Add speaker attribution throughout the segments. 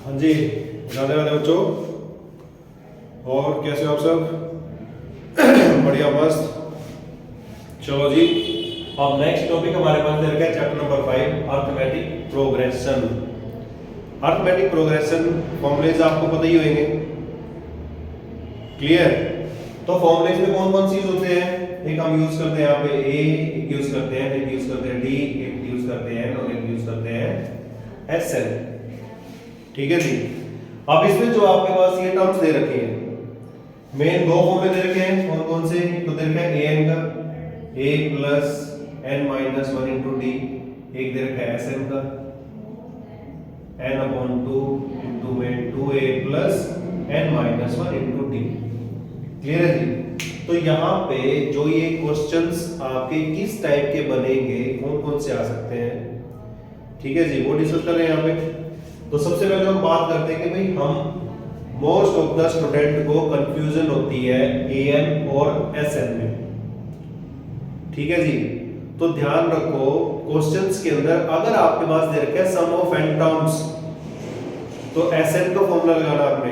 Speaker 1: हाँ जी, राधे राधे बच्चों। और कैसे हो आप सब? बढ़िया, मस्त। चलो जी, अब नेक्स्ट टॉपिक हमारे पास दे रखा है chapter number 5, arithmetic progression. Arithmetic progression formulas आपको पता ही होंगे, क्लियर? तो फॉर्मूलेज में कौन कौन चीज होते हैं? एक हम यूज करते हैं यहाँ पे ए, एक यूज करते हैं, एक यूज करते हैं डी, एक यूज करते हैं और एक यूज करते हैं एस एन। ठीक है जी। अब इसमें जो आपके पास ये टर्म्स दे रखे हैं, मेन दो फॉर्मूले दे रखे हैं। कौन कौन से? तो दे रखा है an का a plus n minus 1 into D, एक दे रखा है sn का n अपॉन 2 इंटू में 2a plus n minus 1 into D. Clear है जी? तो यहाँ पे जो ये क्वेश्चंस आपके किस टाइप के बनेंगे, कौन कौन से आ सकते हैं, ठीक है जी, वो डिस्कस कर रहे हैं यहाँ पे। तो सबसे पहले हम बात करते हैं कि भाई हम मोस्ट ऑफ द स्टूडेंट को कंफ्यूजन होती है एन और एसएन में, ठीक है जी। तो ध्यान रखो, क्वेश्चंस के अंदर अगर आपके पास दे रखा है सम ऑफ n टर्म्स, तो एसएन का फॉर्मूला लगाना आपने।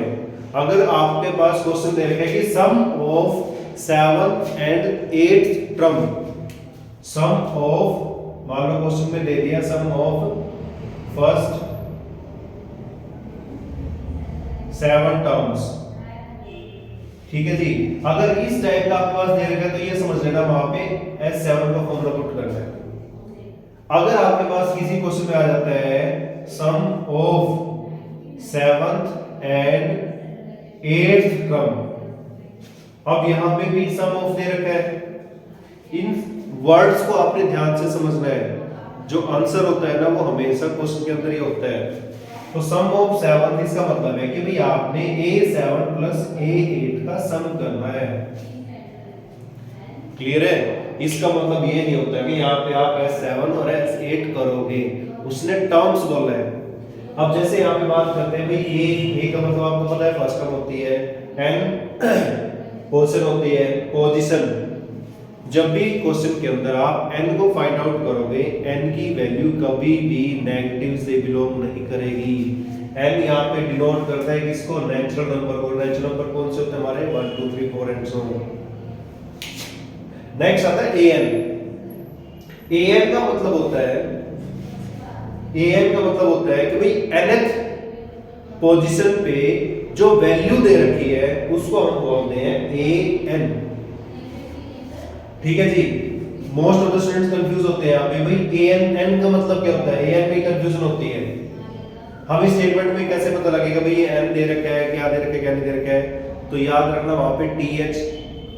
Speaker 1: अगर आपके पास क्वेश्चन दे रखा है कि sum of 7th and 8th term, sum of, मान लो क्वेश्चन में दे दिया सम ऑफ फर्स्ट 7 टर्म्स, ठीक है जी। अगर इस टाइप का आपके पास दे रखा है तो ये समझ लेना वहां पे S7 का फॉर्मूला पुट करना है। अगर आपके पास किसी क्वेश्चन में आ जाता है सम of 7th and 8th term, अब यहां पे भी सम ऑफ दे रखा है। इन वर्ड्स को आपने ध्यान से समझना है। जो आंसर होता है ना वो हमेशा क्वेश्चन के अंदर ही होता है। तो सम ऑफ 7 इसका मतलब है कि भाई आपने a7 प्लस a8 का सम करना है। क्लियर है? इसका मतलब ये नहीं होता कि यहाँ पे आप s7 और s8 करोगे, उसने टर्म्स बोला है। अब जैसे यहाँ पे बात करते हैं भाई a का मतलब आपको पता है फर्स्ट टर्म होती है, n पोजीशन होती है, पोजीशन। जब भी क्वेश्चन के अंदर आप n को फाइंड आउट करोगे, n की वैल्यू कभी भी नेगेटिव से बिलोंग नहीं करेगी। n यहाँ पे डिनोट करता है किसको? नेचुरल नंबर को। नेचुरल नंबर कौन से होते हैं हमारे? 1 2 3 4 एंड सो। नेक्स्ट आता है an। an का मतलब होता है, an का मतलब होता है कि भाई nth पोजीशन पे जो वैल्यू दे रखी है उसको हम बोलते हैं an। ठीक है जी। Most of the students confuse होते हैं यहाँ पे, भाई an n का मतलब क्या होता है? an में कंफ्यूजन होती है। हम इस स्टेटमेंट में कैसे पता लगेगा भाई ये n दे रखा है, क्या दे रखा है, क्या नहीं दे रखा है? तो याद रखना वहां पे th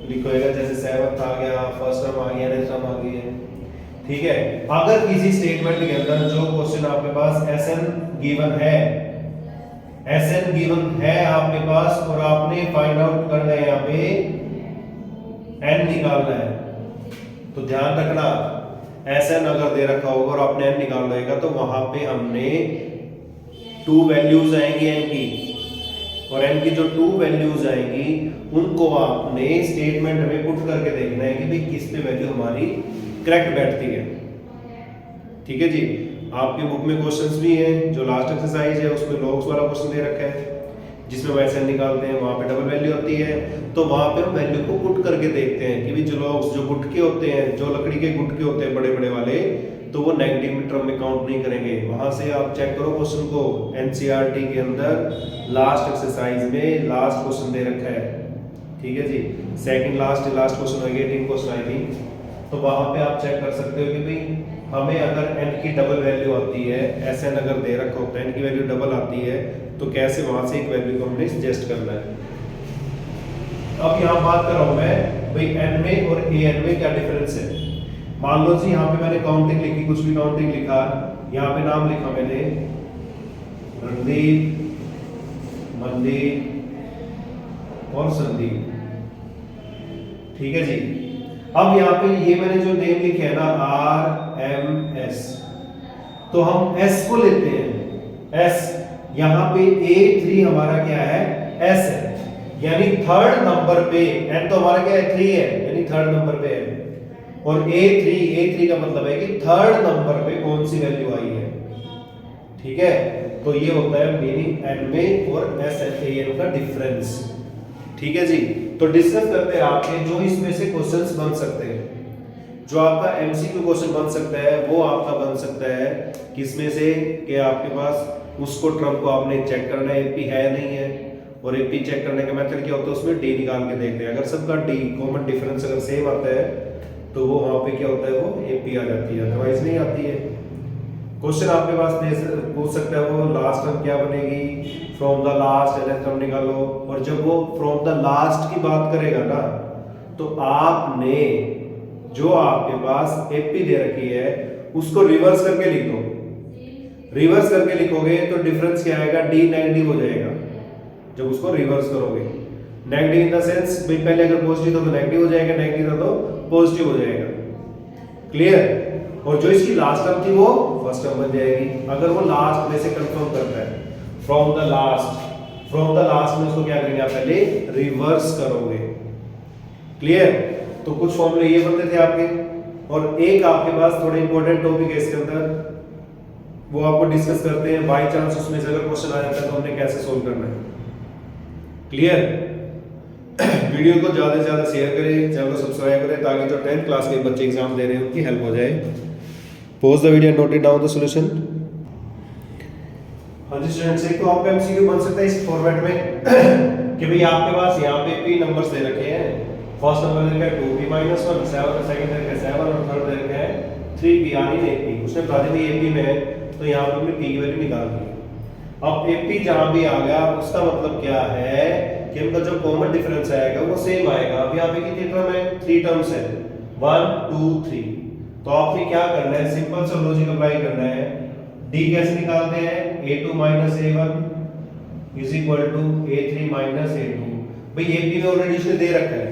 Speaker 1: लिखोएगा, जैसे 7th आ गया, फर्स्ट टर्म आ गया, नेक्स्ट टर्म आ गई है, ठीक है। अगर किसी स्टेटमेंट के अंदर जो क्वेश्चन आपके पास sn गिवन है, sn गिवन है आपके पास, और आपने फाइंड आउट करना है यहाँ पे n निकालना है, तो ध्यान रखना SN अगर दे रखा होगा और आपने n निकालना होगा तो वहां पे हमने 2 वैल्यूज आएंगी n की, और n की जो 2 वैल्यूज आएंगी उनको आपने स्टेटमेंट में पुट करके देखना है कि भाई किस पे वैल्यू हमारी करेक्ट बैठती है। ठीक है जी। आपके बुक में क्वेश्चंस भी हैं, जो लास्ट एक्सरसाइज है उसमें लॉग्स वाला क्वेश्चन दे रखा है जिसमें वैसे निकालते हैं, वहां पे डबल वैल्यू होती है, तो वहां पे हम वैल्यू को पुट करके देखते हैं कि भी जो लॉग्स, जो गुटके होते हैं, जो लकड़ी के गुटके होते हैं बड़े बड़े वाले, तो वो नेगेटिव टर्म में काउंट नहीं करेंगे। वहां से आप चेक करो क्वेश्चन को, एनसीईआरटी के अंदर लास्ट एक्सरसाइज में लास्ट क्वेश्चन दे रखा है, ठीक है जी, सेकंड लास्ट क्वेश्चन होगा 18 क्वेश्चन आई थिंक। तो वहां पे आप चेक कर सकते हो कि भाई हमें अगर n की डबल वैल्यू आती है, Sn अगर दे रखा होता है n की वैल्यू डबल आती है, तो कैसे वहां से एक वैल्यू को हमने सजेस्ट करना है। अब यहाँ बात कर रहा हूं मैं भाई n में और an में क्या डिफरेंस है। मान लो जी यहाँ पे मैंने काउंटिंग लिखी, कुछ भी काउंटिंग लिखा, यहाँ पे नाम लिखा मैंने रणदीप, मनदीप और संदीप, ठीक है जी। अब यहाँ पे ये मैंने जो नेम लिखे है ना RMS, तो हम S को लेते हैं, S यहाँ पे A3 हमारा क्या है? S है, यानी थर्ड नंबर पे, n तो हमारा क्या है? 3 है, यानी थर्ड नंबर पे है, और A3 का मतलब है कि थर्ड नंबर पे कौन सी वैल्यू आई है, ठीक है, तो ये होता है मीनिंग एन में और एस ए एन का डिफरेंस। ठीक है जी, तो डिस्कस करते हैं आपके जो इसमें से क्वेश्चंस बन सकते हैं। जो आपका एमसीक्यू क्वेश्चन बन सकता है वो आपका बन सकता है किसमें से कि आपके पास उसको टर्म को आपने चेक करना है एपी है नहीं है, और एपी चेक करने का मेथड क्या होता है उसमें डी निकाल के देखते हैं। अगर सबका डी कॉमन डिफरेंस अगर सेम आता है तो वो वहां पे क्या होता है वो एपी आ जाती है, अदरवाइज नहीं आती है। क्वेश्चन आपके पास पूछ सकता है वो लास्ट टर्म क्या बनेगी, from the last nth term निकालो। और जब वो फ्रॉम द लास्ट की बात करेगा ना तो आपने जो आपके पास एपी दे रखी है उसको रिवर्स करके लिख दो। रिवर्स करके लिखोगे तो डिफरेंस क्या आएगा, डी नेगेटिव हो जाएगा जब उसको रिवर्स करोगे। नेगेटिव इन द सेंस भाई पहले अगर पॉजिटिव था तो नेगेटिव हो जाएगा, नेगेटिव था तो पॉजिटिव हो जाएगा। क्लियर। और जो इसकी लास्ट टर्म थी वो फर्स्ट टर्म बन जाएगी अगर वो लास्ट में से कंफर्म करता है। फ्रॉम द लास्ट में उसको क्या करेंगे आप पहले रिवर्स करोगे। क्लियर। तो कुछ फॉर्मूले ये बनते थे आपके, और एक आपके पास थोड़ा इंपॉर्टेंट टॉपिक है इसके अंदर, वो आपको डिस्कस करते हैं। बाय चांस उसमें से अगर क्वेश्चन आ जाता है तो हमने कैसे सोल्व करना है। क्लियर। वीडियो को ज्यादा से ज्यादा शेयर करें, चैनल को सब्सक्राइब करें ताकि जो 10th क्लास के बच्चे एग्जाम दे रहे हैं उनकी हेल्प हो जाए। Pause the video, note it down the solution. हाँ जी स्टूडेंट्स, एक तो आपका एमसीक्यू बन सकता है इस फॉर्मेट में कि भाई आपके पास यहाँ पे पी नंबर्स दे रखे हैं। फर्स्ट नंबर दे रखा है 2p-1, 7, सेकंड दे रखा है 7 और थर्ड दे रखा है 3p यानी 8p। उसने बता दिया एपी में है तो यहाँ पे हमने p की वैल्यू निकाल दी। अब एपी जहां भी आ गया उसका मतलब क्या है कि उनका जो कॉमन डिफरेंस आएगा वो सेम आएगा। अब यहाँ पे कितनी टर्म है, 3 टर्म्स है, 1 2 3। तो आपने क्या करना है, सिंपल सा लॉजिक अप्लाई करना है। डी कैसे निकालते हैं, a2 a1 is equal to a3 a2। भाई एपी में ऑलरेडी इसने दे रखा है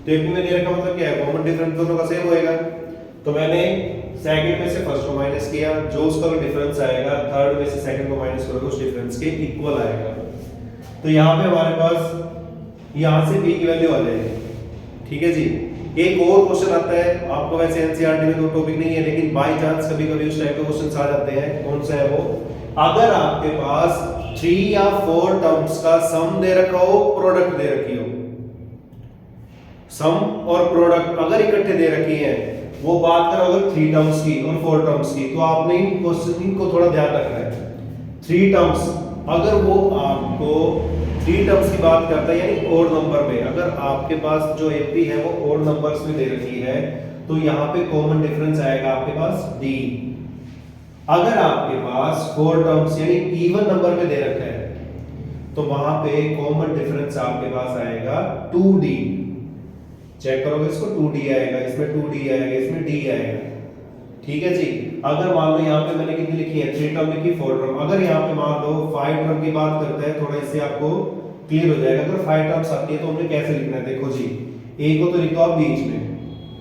Speaker 1: तो एपी में दे रखा मतलब क्या है, कॉमन डिफरेंस दोनों का सेम होएगा। तो मैंने सेकंड में से फर्स्ट को माइनस किया, जो उसका डिफरेंस आएगा थर्ड में से सेकंड को माइनस करोगे उस डिफरेंस के इक्वल आएगा। तो यहाँ पे हमारे पास यहाँ से b की वैल्यू आ जाएगी। ठीक है जी। एक और क्वेश्चन आता है आपको, वैसे एनसीईआरटी में तो टॉपिक नहीं है लेकिन बाय चांस कभी कभी उस टाइप के क्वेश्चंस आ जाते हैं। कौन सा है वो, अगर आपके पास 3 या 4 टर्म्स का सम दे रखा हो, प्रोडक्ट दे रखी हो, सम और प्रोडक्ट अगर इकट्ठे दे रखी है, वो बात करो अगर 3 टर्म्स की और 4 टर्म्स की, तो आपने इन क्वेश्चन को थोड़ा ध्यान रखना है। 3 टर्म्स अगर वो आपको 3 टर्म्स की बात करता है यानी ओड नंबर में, अगर आपके पास जो एपी है वो ओड नंबर्स में दे रखी है तो यहाँ पे कॉमन डिफरेंस आएगा आपके पास डी। अगर आपके पास 4 टर्म्स यानी इवन नंबर में दे रखा है तो वहां पे कॉमन डिफरेंस आपके पास आएगा 2d। चेक करोगे इसको 2d आएगा, इसमें 2d आएगा, इसमें d आएगा। ठीक है जी। अगर मान लो यहाँ पे मैंने कितनी लिखी है, 3 टर्म लिखी, 4 टर्म। अगर यहाँ पे मान लो 5 टर्म की बात करता है, थोड़ा इससे आपको क्लियर हो जाएगा। अगर 5 टर्म्स आती है तो हमने कैसे लिखना है, देखो जी, a को तो लिख दो आप बीच में,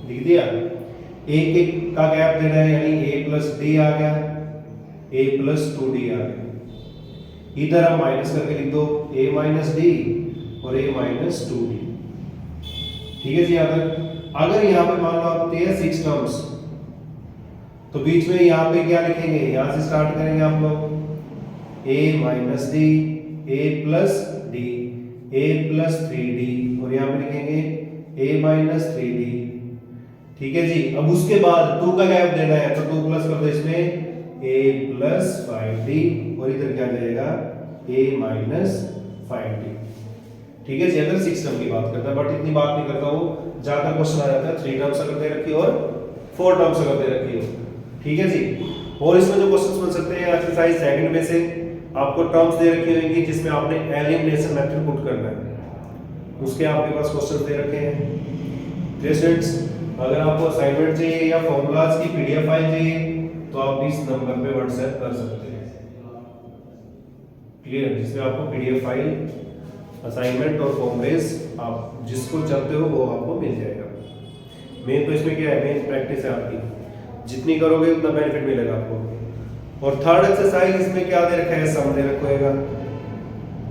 Speaker 1: लिख दिया, एक एक का गैप देना है यानी a प्लस d आ गया, a प्लस 2d आ गया। इधर आप माइनस करके लिख दो a माइनस d और a माइनस 2d। ठीक है जी। अगर यहाँ पे मान लो आप 6 टर्म्स, तो बीच में यहाँ पे क्या लिखेंगे, यहाँ से स्टार्ट करेंगे आप लोग, a minus D, a plus D, a plus 3d और यहाँ पे लिखेंगे a माइनस 3d। ठीक है जी। अब उसके बाद 2 का गैप देना है तो 2 प्लस कर दो इसमें a प्लस 5d और इधर क्या जाएगा a माइनस 5d। ठीक है जी। अगर 6 टर्म की बात करता है, बट इतनी बात नहीं करता वो, ज्यादा क्वेश्चन आ जाता है 3 टर्म्स अगर दे रखी हो और 4 टर्म्स अगर दे रखी हो। ठीक है जी। और इसमें जो क्वेश्चंस बन सकते हैं एक्सरसाइज सेकंड में से आपको टर्म्स दे रखी होंगी जिसमें आपने एलिमिनेशन मेथड पुट करना है, उसके आपके पास क्वेश्चन दे रखे हैं। स्टूडेंट्स, अगर आपको असाइनमेंट चाहिए या फॉर्मूलाज की पीडीएफ फाइल चाहिए तो आप इस नंबर पे व्हाट्सएप कर सकते हैं। क्लियर। जिसमें आपको पीडीएफ फाइल, असाइनमेंट और फॉर्मूलेज आप जिसको चाहते हो वो आपको मिल जाएगा। मेन तो इसमें क्या है, मेन प्रैक्टिस है आपकी, जितनी करोगे उतना बेनिफिट मिलेगा आपको। और थर्ड एक्सरसाइज इसमें क्या दे रखा है, सम दे रखा होगा।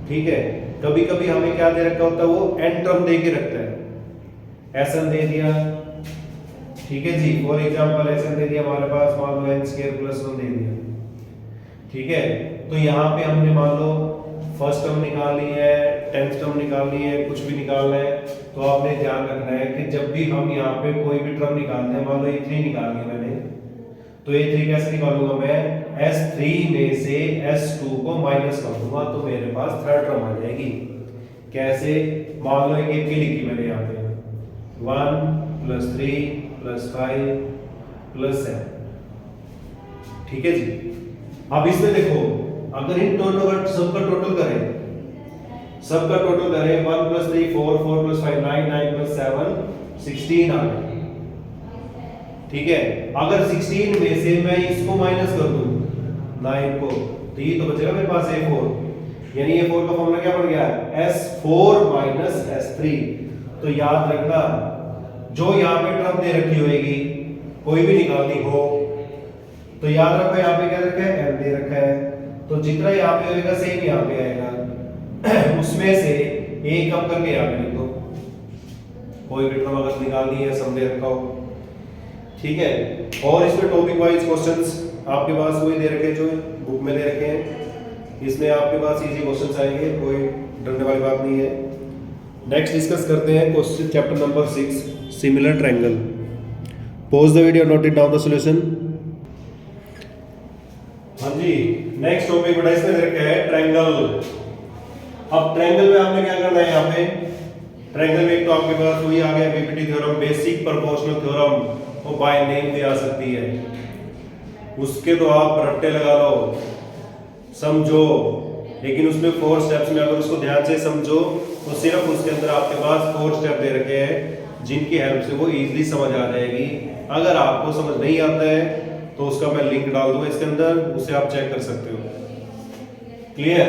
Speaker 1: ठीक है। कभी कभी हमें क्या दे रखा होता है, वो n टर्म दे के रखता है, एसएन दे दिया। ठीक है जी। फॉर एग्जांपल एसएन दे दिया हमारे पास, मान लो n² + 1 दे दिया। ठीक है, तो यहाँ पे हमने मान लो फर्स्ट टर्म निकालनी है, 10th टर्म निकालनी है, कुछ भी निकालना है, तो आपने ध्यान रखना है कि जब भी हम यहाँ पे कोई भी टर्म निकालते हैं, मान लो A3 निकालनी है मैंने, तो A3 कैसे निकालूंगा मैं, S3 में से S2 को माइनस कर दूंगा तो मेरे पास थर्ड टर्म आ जाएगी। कैसे, मान लो एक की लिखी मैंने यहाँ पे 1 + 3 + 5 + 7, ठीक है जी। अब इसमें देखो, अगर इन दोनों का सबका टोटल करें 1 + 3 4, 4 + 5 9, 9 + 7 16 आ गया, ठीक है। अगर 16 में से मैं इसको माइनस कर दूं 9 को, तो ये तो बचेगा मेरे पास A4, यानी A4 का फॉर्मूला क्या बन गया, S4 - S3। तो याद रखना, जो यहाँ पे टर्म दे रखी होगी, कोई भी निकालनी हो, तो याद रखो यहाँ पे क्या रखा है, M दे रखा है, तो जितना यहाँ पे होगा सेम यहाँ पे आएगा। उसमें से एक कम करके यहाँ पे लिख दो, कोई भी टर्म अगर निकालनी है, सम दे रखा हो, ठीक है। और इसमें टॉपिक वाइज क्वेश्चंस आपके पास वही दे रखे जो बुक में दे रखे हैं, इसमें आपके पास इजी क्वेश्चंस आएंगे, कोई डरने वाली बात नहीं है। नेक्स्ट डिस्कस करते हैं question chapter number 6, similar triangle. Pause the video, note it down the solution. हाँ जी, नेक्स्ट टॉपिक बेटा इसमें दे रखा है ट्रायंगल। अब ट्रायंगल में आपने क्या करना है, यहाँ पे ट्रायंगल में एक तो आपके पास वही आ गया BPT theorem, basic proportional theorem, वो बाय नेम भी आ सकती है, उसके तो आप रट्टे लगा लो, समझो, लेकिन उसमें 4 स्टेप्स में अगर उसको ध्यान से समझो तो सिर्फ उसके अंदर आपके पास 4 स्टेप दे रखे हैं जिनकी हेल्प से वो इजीली समझ आ जाएगी। अगर आपको समझ नहीं आता है तो उसका मैं लिंक डाल दूंगा इसके अंदर, उसे आप चेक कर सकते हो। क्लियर?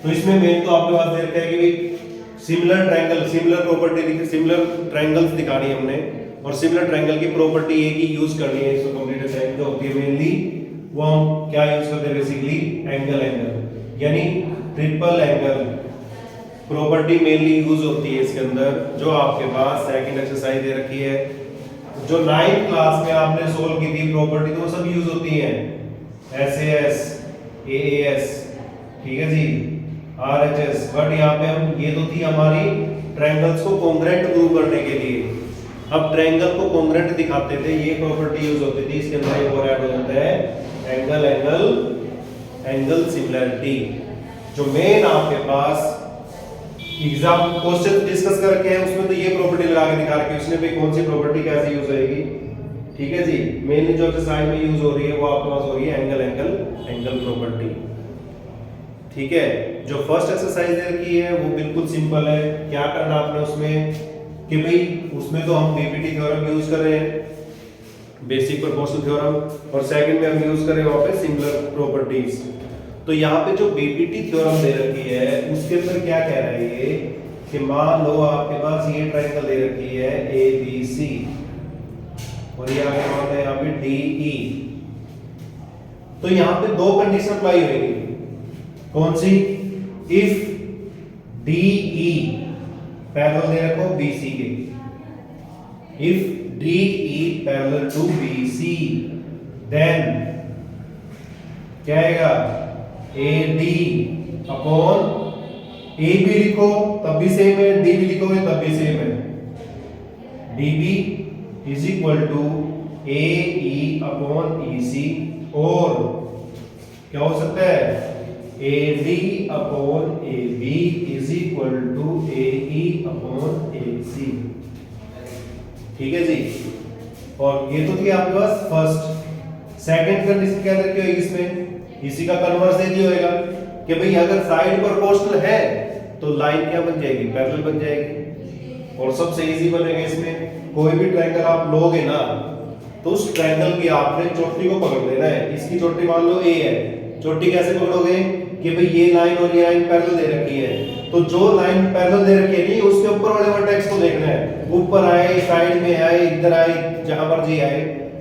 Speaker 1: तो इसमें मेन तो आपके पास दे रखा है कि भाई similar triangle, similar property, similar triangles दिखानी है हमने, और सिमिलर ट्रायंगल की प्रॉपर्टी एक ही यूज करनी है इसको कंप्लीट असाइनमेंट जो होती है मेनली, वो हम क्या यूज करते हैं बेसिकली, एंगल, यानी triple angle property mainly use होती है इसके अंदर, जो आपके पास सेकंड एक्सरसाइज दे रखी है, जो 9th क्लास में आपने सोल्व की थी प्रॉपर्टी, तो वो सब यूज होती है, SAS, AAS, ठीक है जी, RHS। बट यहाँ पे हम, ये तो थी हमारी ट्रायंगल्स को कॉन्ग्रुएंट प्रूव करने के लिए। अब ट्रायंगल को कॉन्ग्रुएंट दिखाते थे, ये प्रॉपर्टी यूज होती थी, इसके अंदर एक और ऐड हो जाता है एंगल सिमिलरिटी, जो मेन आपके पास एग्जाम क्वेश्चन डिस्कस करके है उसमें तो ये प्रॉपर्टी लगा के दिखा रखी है उसने भी, कौन सी प्रॉपर्टी कैसे यूज होएगी, ठीक है जी। मेनली जो एक्सरसाइज में यूज हो रही है वो आपके पास हो रही है एंगल प्रॉपर्टी, ठीक है। जो फर्स्ट एक्सरसाइज दे रखी है वो बिल्कुल सिंपल है, क्या करना आपने उसमें कि भाई उसमें तो हम बीपीटी थ्योरम यूज कर रहे हैं, बेसिक प्रोपोर्शनल थ्योरम, और सेकंड में हम यूज कर रहे हैं वहां पे सिमिलर प्रॉपर्टीज। तो यहाँ पे जो बीपीटी थ्योरम दे रखी है उसके अंदर क्या कह रहा है ये कि मान लो आपके पास ये ट्रायंगल दे रखी है ABC और ये आगे मान लो यहाँ पे DE, तो यहाँ पे दो कंडीशन अप्लाई होगी, कौन सी, इफ DE पैरेलल दे रखो BC के, if DE parallel to BC, then क्या आएगा, AD अपॉन AB लिखो तब भी सेम है, DB लिखोगे तब भी सेम है, DB is equal to AE upon EC, और क्या हो सकता है, AD upon AB is equal to AE upon AC, ठीक है जी। और ये तो थी आपके पास फर्स्ट। सेकंड कंडीशन क्या रखी होगी इसमें, इसी का कन्वर्स दे दिया होगा कि भाई अगर साइड प्रोपोर्शनल है तो लाइन क्या बन जाएगी, पैरेलल बन जाएगी। और सबसे इजी बनेगा इसमें, कोई भी ट्रायंगल आप लोगे ना तो उस ट्रायंगल की आपने चोटी को पकड़ लेना है, इसकी चोटी मान लो A है, चोटी कैसे पकड़ोगे कि भाई ये लाइन और ये लाइन पैरेलल दे रखी है, तो जो लाइन पैरेलल दे रखी है नहीं उसके ऊपर वाले वर्टेक्स को देखना है, ऊपर आए, साइड में आए, इधर आए, जहां पर जी आए,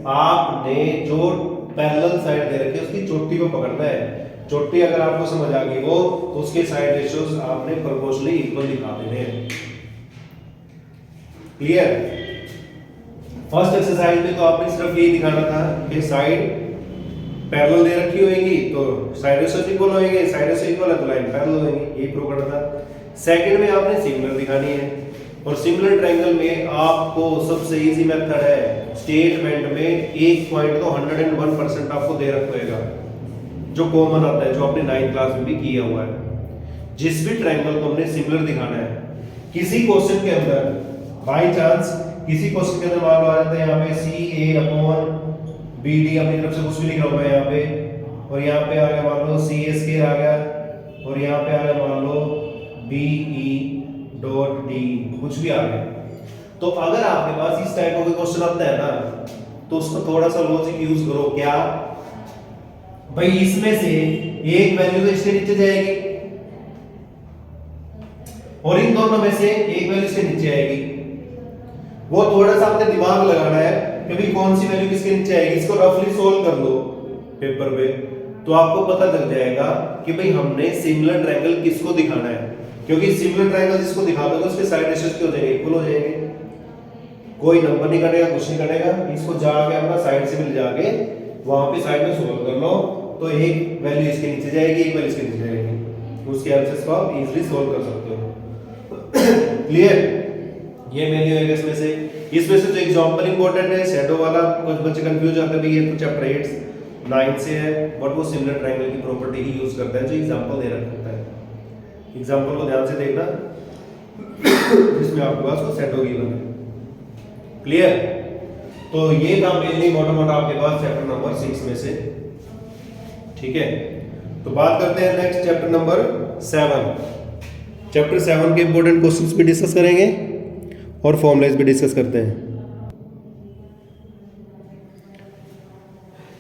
Speaker 1: आपने जो पैरेलल साइड दे रखी है उसकी चोटी को पकड़ना है। चोटी अगर आपको समझ आ गई वो, तो उसके साइड रेशियोज आपने प्रोपोर्शनली इक्वल दिखा देने हैं। क्लियर? फर्स्ट एक्सरसाइज में तो आपने सिर्फ यही दिखाना था कि साइड पैरेलल दे रखी होगी तो साइड से इक्वल होंगे, साइड से इक्वल है तो लाइन पैरेलल होंगी, यही प्रूव करना था। सेकंड में आपने सिमिलर दिखानी है, और सिमिलर ट्रायंगल में आपको सबसे इजी मेथड है, स्टेटमेंट में एक पॉइंट तो 101% आपको दे रखा होगा, जो कॉमन आता है, जो आपने 9th क्लास में भी किया हुआ है। जिस भी ट्रायंगल को हमने सिमिलर दिखाना है, किसी क्वेश्चन के अंदर बाय चांस किसी क्वेश्चन के अंदर मान लो आ जाता है यहाँ पे CA/BD, अपनी तरफ से कुछ भी लिख रहा हूं मैं यहाँ पे, और यहाँ पे आ गया मान लो CA² आ गया, और यहाँ पे आ गया मान लो BE.D, कुछ भी आ गया। तो अगर आपके पास इस टाइप का क्वेश्चन आता है ना, तो उसको थोड़ा सा लॉजिक यूज करो। क्या भाई, इसमें से एक वैल्यू तो इसके नीचे जाएगी और इन दोनों में से एक वैल्यू इसके नीचे आएगी। वो थोड़ा सा अपने दिमाग लगाना है कि भाई कौन सी वैल्यू किसके नीचे आएगी। इसको रफली सोल्व कर लो पेपर पे, तो आपको पता लग जाएगा कि भाई हमने सिमिलर ट्रायंगल किसको दिखाना है, क्योंकि सिमिलर ट्रायंगल जिसको दिखा दोगे उसके साइड रेशियोज क्या हो जाएंगे, इक्वल हो जाएंगे। कोई नंबर नहीं कटेगा, कुछ नहीं कटेगा। इसको जाके अपना साइड से मिल जाके वहां पे साइड में सोल्व कर लो, तो एक वैल्यू इसके नीचे जाएगी, एक वैल्यू इसके नीचे जाएगी, उसके आंसर्स को आप इजीली सोल्व कर सकते हो। क्लियर? ये मेन्यू है इसमें से जो एग्जांपल इंपॉर्टेंट है, शैडो वाला कुछ बच्चे कंफ्यूज होते हैं, ये तो चैप्टर 8 9 से है, बट वो सिमिलर ट्रायंगल की प्रॉपर्टी ही यूज करता है जो एग्जांपल दे रखा है। एग्जांपल को ध्यान से देखना, जिसमें आपके पास वो शैडो गिवन है। क्लियर? तो ये था मेनली मोटा मोटा आपके पास चैप्टर नंबर 6 में से। ठीक है, तो बात करते हैं नेक्स्ट चैप्टर नंबर 7। चैप्टर 7 के इंपॉर्टेंट क्वेश्चंस भी डिस्कस करेंगे और फॉर्मूलाज भी डिस्कस करते हैं।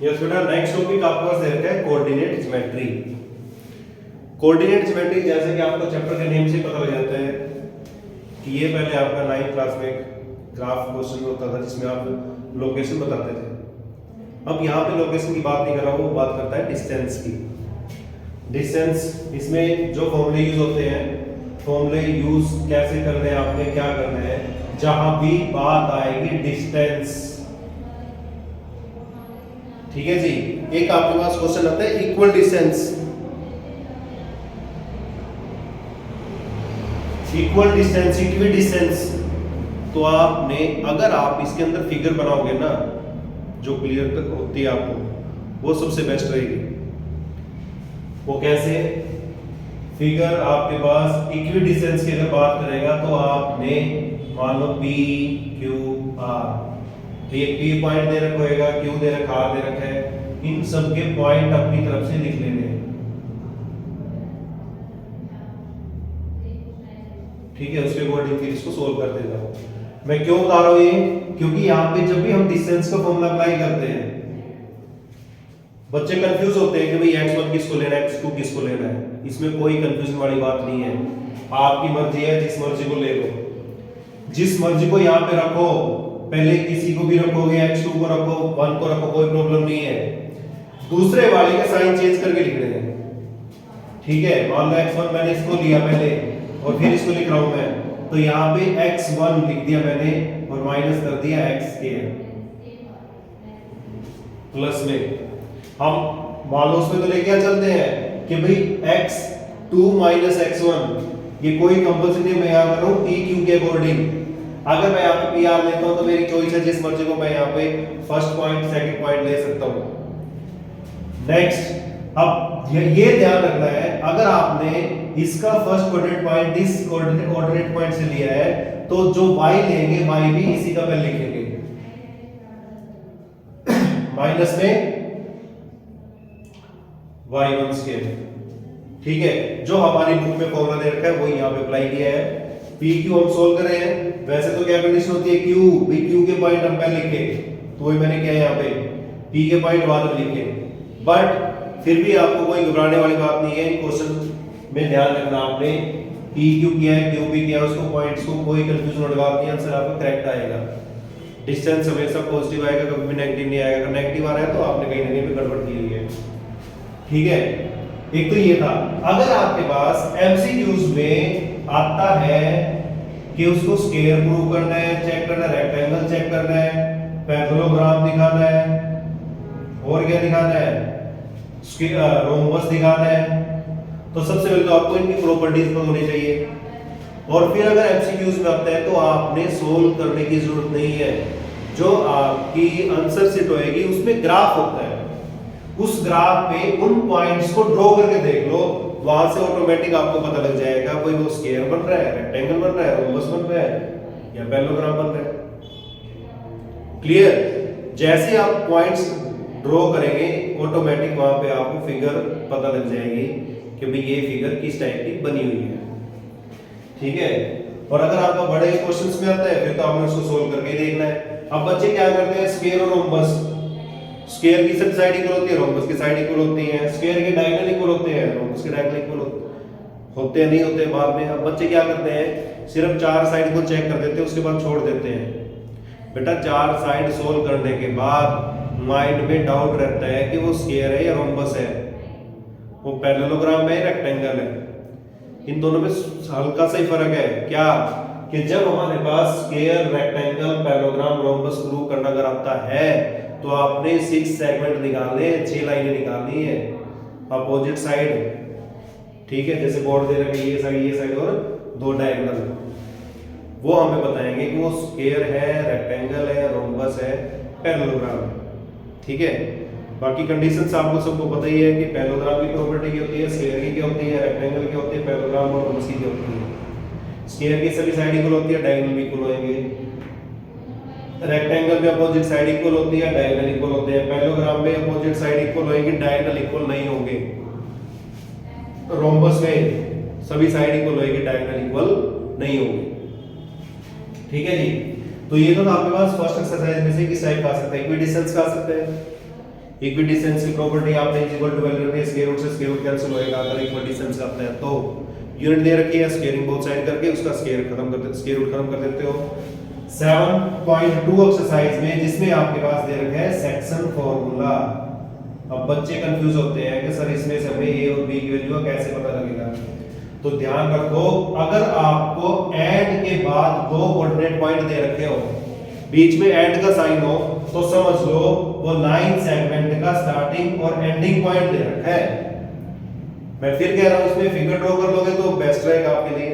Speaker 1: यस बेटा, नेक्स्ट टॉपिक आपके पास है क्या, कोऑर्डिनेट ज्योमेट्री। कोऑर्डिनेट ज्योमेट्री, जैसे कि आपको चैप्टर के नेम से पता लग जाता है कि ये पहले आपका 9th क्लास में ग्राफ क्वेश्चन होता था, जिसमें आप लोकेशन बताते थे। अब यहाँ पे लोकेशन की बात नहीं कर रहा हूँ, वो बात करता है डिस्टेंस की। डिस्टेंस, इसमें जो फॉर्मूले यूज होते हैं, फॉर्मूले यूज कैसे करने हैं, आपने क्या करना है, जहां भी बात आएगी डिस्टेंस। ठीक है जी। एक आपके पास क्वेश्चन आता है equal distance, equal distance, equi distance. तो आपने, अगर आप इसके अंदर फिगर बनाओगे ना, जो क्लियर तक होती है आपको, वो सबसे बेस्ट रहेगी। वो कैसे? फिगर आपके पास इक्वी डिस्टेंस की अगर बात करेगा तो आपने मान लो P Q R, तो ये P पॉइंट दे रखा होगा, Q दे रखा, R दे रखा है, इन सब के पॉइंट अपनी तरफ से लिख लेने हैं। ठीक है, उसके अकॉर्डिंग फिर इसको सोल्व करते जाओ। मैं क्यों बता रहा हूं ये, क्योंकि यहाँ पे जब भी हम डिस्टेंस का फॉर्मूला अप्लाई करते हैं, बच्चे कंफ्यूज होते हैं कि भाई x1 किसको लेना है, x2 किसको लेना है। इसमें कोई कंफ्यूजन वाली बात नहीं है, आपकी मर्जी है, जिस मर्जी को ले लो, जिस मर्जी को यहाँ पे रखो, पहले किसी को भी रखोगे, x2 को रखो, 1 को रखो, कोई प्रॉब्लम नहीं है। दूसरे वाले का साइन चेंज करके लिख रहे हैं। ठीक है, मान लो x1 मैंने इसको लिया पहले और फिर इसको लिख रहा हूं मैं, तो यहाँ पे x1 लिख दिया मैंने और माइनस कर दिया x के, प्लस में हम मान लो उसमें तो लेके चलते हैं कि भाई x2 माइनस x1, ये कोई कंपल्सरी नहीं, मैं यहाँ कर रहा हूँ PQ के अकॉर्डिंग। अगर मैं यहाँ पे PR लेता हूँ तो मेरी चॉइस है, जिस मर्जी को मैं यहाँ पे फर्स्ट पॉइंट सेकंड पॉइंट ले सकता हूँ। नेक्स्ट, अब ये ध्यान रखना है, अगर आपने इसका फर्स्ट कोऑर्डिनेट पॉइंट इस कोऑर्डिनेट पॉइंट से लिया है, तो जो y लेंगे y भी इसी का पहले लिखेंगे, माइनस में y1 स्क्वायर। ठीक है, जो हमारी बुक में फॉर्मूला दे रखा है वो यहाँ पे अप्लाई किया है। PQ हम सोल्व कर रहे हैं, वैसे तो क्या कंडीशन होती है, Q, भी Q के पॉइंट हम पहले लिखे, तो वही मैंने किया यहाँ पे, P के पॉइंट बाद में लिखे। बट फिर भी आपको कोई घबराने वाली बात नहीं है, क्वेश्चन में ध्यान रखना आपने, PQ किया है, Q भी किया है, उसको पॉइंट्स को कोई कंफ्यूजन वाली बात नहीं, आंसर आपका करेक्ट आएगा। डिस्टेंस हमेशा पॉजिटिव आएगा, कभी भी नेगेटिव नहीं आएगा। अगर नेगेटिव आ रहा है तो आपने कहीं ना कहीं पे गड़बड़ की हुई है। ठीक है, एक तो ये था। अगर आपके पास एमसीक्यूज में आता है कि उसको स्क्वायर प्रूव करना है, चेक करना है, रेक्टेंगल चेक करना है, पैरेललोग्राम दिखाना है, और क्या दिखाना है, रोम्बस दिखाना है, तो सबसे पहले तो आपको इनकी प्रॉपर्टीज पता होनी चाहिए। और फिर अगर एमसीक्यूज में आता है तो आपने सोल्व करने की जरूरत नहीं है, जो आपकी आंसर शीट होएगी उसमें ग्राफ होता है, उस ग्राफ पे उन पॉइंट्स को ड्रॉ करके देख लो, वहां से ऑटोमेटिक आपको पता लग जाएगा कोई वो स्क्वायर बन रहा है, रेक्टेंगल बन रहा है, रोम्बस बन रहा है या पैरेललोग्राम बन रहा है। क्लियर? जैसे आप पॉइंट्स ड्रॉ करेंगे ऑटोमेटिक वहां पे आपको फिगर पता लग जाएगी कि भाई ये फिगर किस टाइप की बनी हुई है। ठीक है? और अगर आपका बड़े क्वेश्चंस में आता है फिर तो आपने उसको सोल्व करके देखना है। अब बच्चे क्या करते हैं, स्क्वायर और रोम्बस, स्क्वायर की सब साइड इक्वल होती है, रोम्बस की साइड इक्वल होती है, स्क्वायर के डायगोनल इक्वल होते हैं, रोम्बस के डायगोनल इक्वल होते हैं नहीं होते बाद में। अब बच्चे क्या करते हैं, सिर्फ चार साइड को चेक कर देते हैं, उसके बाद छोड़ देते हैं। बेटा चार साइड सोल्व करने के बाद माइंड में डाउट रहता है कि वो स्क्वायर है या रोम्बस है, वो पैरेललोग्राम है, रेक्टेंगल है। इन दोनों में हल्का सा ही फर्क है क्या, कि जब हमारे पास square, rectangle, parallelogram, rhombus prove करना अगर आता है तो आपने 6 सेगमेंट निकालने हैं, 6 लाइनें निकालनी है अपोजिट साइड। ठीक है? जैसे बोर्ड दे रखे ये साइड और 2 डायगोनल, वो हमें बताएंगे कि वो स्क्वायर है, रेक्टेंगल है, रोम्बस है, पैरेललोग्राम है। ठीक है? बाकी कंडीशंस आप लोग सबको पता ही है कि पैरेललोग्राम की प्रॉपर्टी क्या होती है, स्क्वायर की क्या होती है, रेक्टेंगल की होती है, पैरेललोग्राम और रोम्बस की क्या होती है। स्क्वायर की सभी साइड इक्वल होती है, डायगोनल भी इक्वल होंगे। रेक्टेंगल में अपोजिट साइड इक्वल होती है, डायगोनल इक्वल होते हैं। पैरेललोग्राम में अपोजिट साइड इक्वल होंगे, डायगोनल इक्वल नहीं होंगे। रोम्बस में सभी साइड इक्वल होंगे, डायगोनल इक्वल नहीं होंगे। ठीक है जी? तो ये तो आपके पास फर्स्ट एक्सरसाइज में से किस टाइप का आ सकता है, इक्विडिस्टेंस का आ सकता है। इक्विडिस्टेंस की प्रॉपर्टी आपने इज इक्वल टू वैल्यू रखी है, स्क्वायर रूट से स्क्वायर रूट कैंसिल होएगा अगर इक्विडिस्टेंस का आता है तो। यूनिट दे रखी है, स्क्वायरिंग बोथ साइड करके उसका स्क्वायर खत्म कर देते, स्क्वायर रूट खत्म कर देते हो। 7.2 एक्सरसाइज में जिसमें आपके पास दे रखा है सेक्शन फार्मूला। अब बच्चे कंफ्यूज होते हैं कि सर इसमें से हमें ए और बी की वैल्यू कैसे पता लगेगा। तो ध्यान रखो, अगर आपको ऐड के बाद 2 कोऑर्डिनेट पॉइंट दे रखे हो, बीच में ऐड का साइन हो, तो समझ लो वो 9 सेगमेंट का स्टार्टिंग और एंडिंग पॉइंट दे रखा है। मैं फिर कह रहा हूं, इसमें फिगर ड्रॉ कर लोगे तो बेस्ट रहेगा आपके लिए।